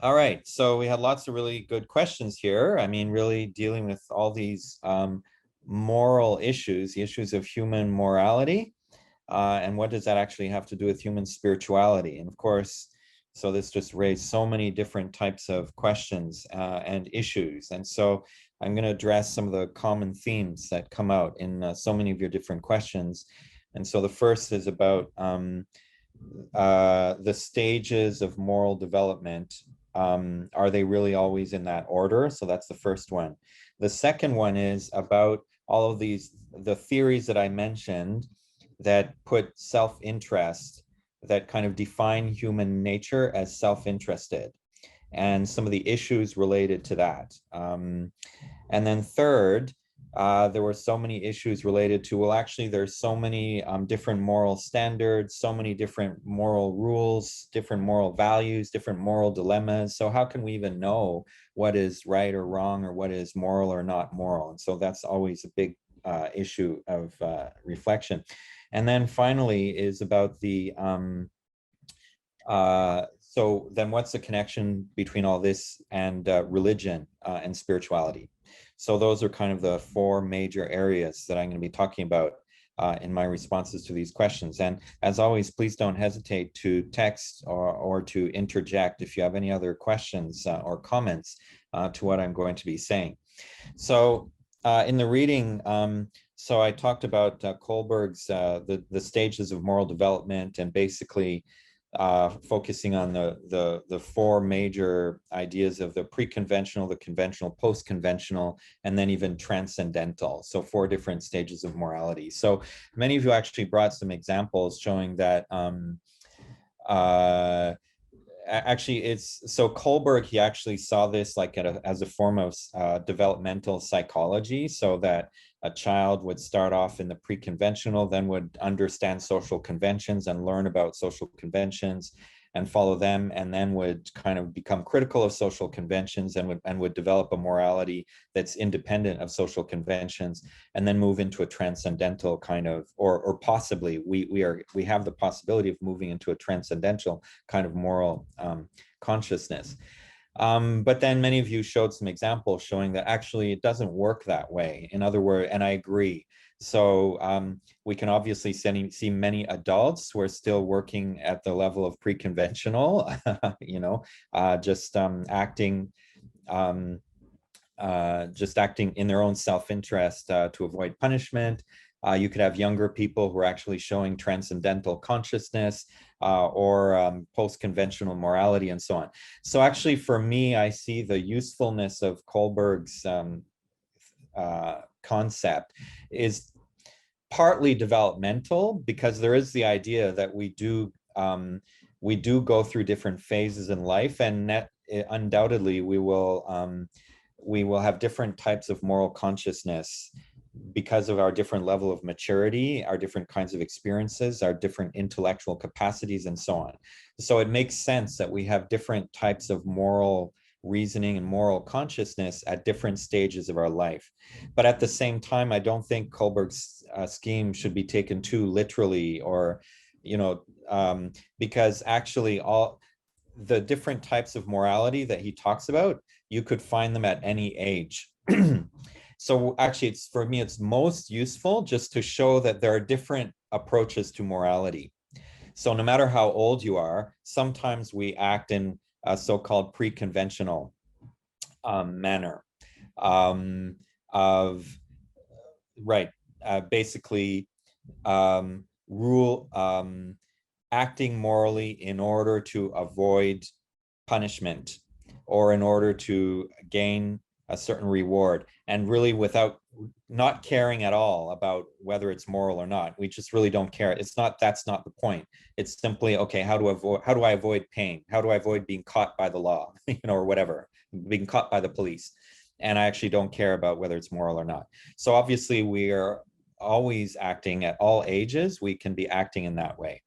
All right, so we had lots of really good questions here. I mean, really dealing with all these moral issues, the issues of human morality, and what does that actually have to do with human spirituality? And of course, so this just raised so many different types of questions and issues. And so I'm going to address some of the common themes that come out in so many of your different questions. And so the first is about the stages of moral development. Are they really always in that order? So that's the first one. The second one is about all of the theories that I mentioned that put self-interest, that kind of define human nature as self-interested, and some of the issues related to that. And then third, there were so many issues related to, well, actually, there's so many different moral standards, so many different moral rules, different moral values, different moral dilemmas. So how can we even know what is right or wrong, or what is moral or not moral? And so that's always a big issue of reflection. And then finally is about the, so then what's the connection between all this and religion and spirituality? So those are kind of the four major areas that I'm going to be talking about in my responses to these questions. And as always, please don't hesitate to text or to interject if you have any other questions or comments to what I'm going to be saying. So in the reading, so I talked about Kohlberg's the stages of moral development, and basically focusing on the four major ideas of the pre-conventional, the conventional, post-conventional, and then even transcendental. So four different stages of morality. So many of you actually brought some examples showing that actually it's, so Kohlberg, he actually saw this like as a form of developmental psychology, so that a child would start off in the pre-conventional, then would understand social conventions and learn about social conventions and follow them, and then would kind of become critical of social conventions and would develop a morality that's independent of social conventions, and then move into a transcendental kind of, or possibly we have the possibility of moving into a transcendental kind of moral consciousness. But then many of you showed some examples showing that actually it doesn't work that way. In other words, and I agree. So we can obviously see many adults who are still working at the level of pre-conventional, you know, just acting in their own self-interest to avoid punishment. You could have younger people who are actually showing transcendental consciousness or post-conventional morality and so on. So actually, for me, I see the usefulness of Kohlberg's concept is partly developmental, because there is the idea that we do go through different phases in life, and undoubtedly we will have different types of moral consciousness because of our different level of maturity, our different kinds of experiences, our different intellectual capacities, and so on. So it makes sense that we have different types of moral reasoning and moral consciousness at different stages of our life. But at the same time, I don't think Kohlberg's scheme should be taken too literally, or, you know, because actually all the different types of morality that he talks about, you could find them at any age. So actually, it's, for me, it's most useful just to show that there are different approaches to morality. So no matter how old you are, sometimes we act in a so-called pre-conventional manner of, right, basically acting morally in order to avoid punishment or in order to gain a certain reward, and really without not caring at all about whether it's moral or not. We just really don't care. It's not, that's not the point. It's simply, okay, how do I avoid pain? How do I avoid being caught by the law, you know, or whatever, being caught by the police? And I actually don't care about whether it's moral or not. So obviously we are always acting at all ages. We can be acting in that way.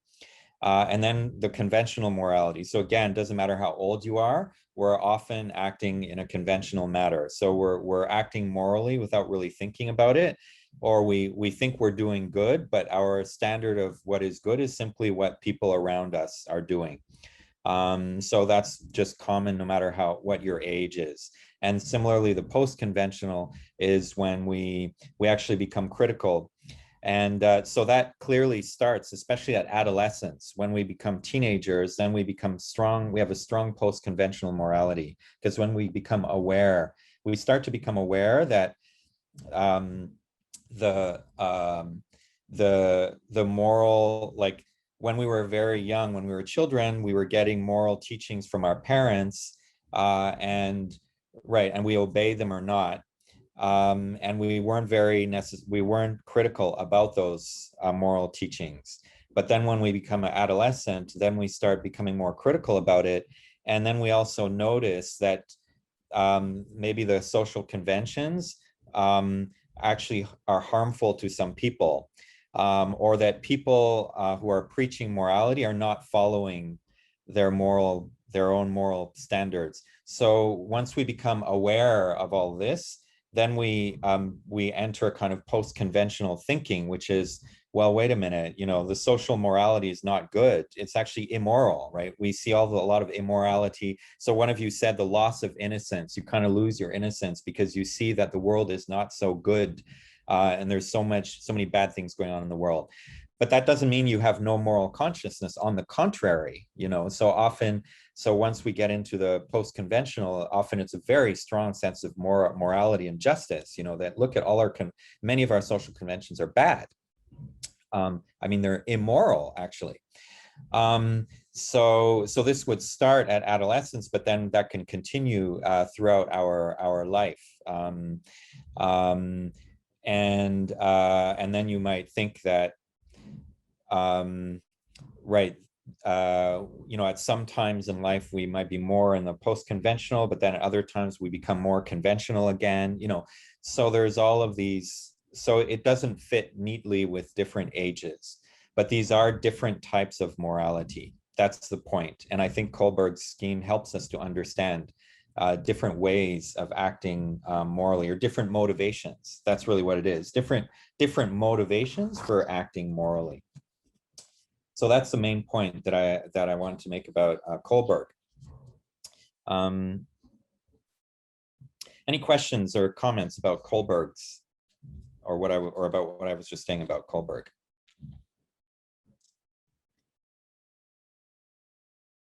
And then the conventional morality. So again, doesn't matter how old you are, we're often acting in a conventional manner. So we're acting morally without really thinking about it, or we think we're doing good, but our standard of what is good is simply what people around us are doing. So that's just common no matter what your age is. And similarly, the post-conventional is when we actually become critical. And so that clearly starts, especially at adolescence. When we become teenagers, then we become strong. We have a strong post-conventional morality, because when we become aware, we start to become aware that um, the moral, like when we were very young, when we were children, we were getting moral teachings from our parents, and right, and we obey them or not. And we weren't critical about those moral teachings. But then when we become an adolescent, then we start becoming more critical about it. And then we also notice that maybe the social conventions actually are harmful to some people, or that people who are preaching morality are not following their own moral standards. So once we become aware of all this, then we enter a kind of post-conventional thinking, which is, well, wait a minute, the social morality is not good. It's actually immoral, right? We see a lot of immorality. So one of you said the loss of innocence. You kind of lose your innocence because you see that the world is not so good, and there's so many bad things going on in the world. But that doesn't mean you have no moral consciousness. On the contrary, so once we get into the post-conventional, often it's a very strong sense of morality and justice, that look at many of our social conventions are bad. I mean, they're immoral, actually. So this would start at adolescence, but then that can continue throughout our life. And then you might think that, right, at some times in life we might be more in the post-conventional, but then at other times we become more conventional again. So there's all of these. So it doesn't fit neatly with different ages, but these are different types of morality. That's the point. And I think Kohlberg's scheme helps us to understand different ways of acting morally, or different motivations. That's really what it is. Different motivations for acting morally. So that's the main point that I wanted to make about Kohlberg. Any questions or comments about Kohlberg's, or about what I was just saying about Kohlberg?